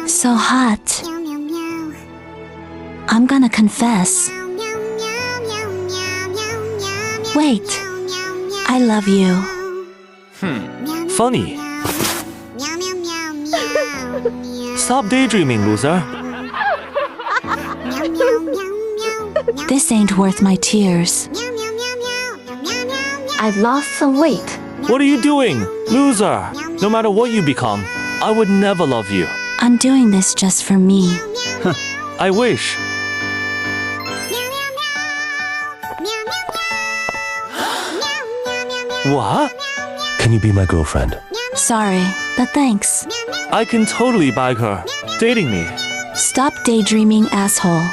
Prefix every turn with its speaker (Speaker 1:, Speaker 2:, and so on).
Speaker 1: So hot. I'm gonna confess. Wait. I love you.
Speaker 2: Funny. Stop daydreaming, loser.
Speaker 1: This ain't worth my tears.
Speaker 3: I've lost some weight.
Speaker 2: What are you doing? Loser. No matter what you become, I would never love you.
Speaker 1: I'm doing this just for me.
Speaker 2: I wish. What?
Speaker 4: Can you be my girlfriend?
Speaker 1: Sorry, but thanks.
Speaker 2: I can totally bag her. Dating me.
Speaker 1: Stop daydreaming, asshole.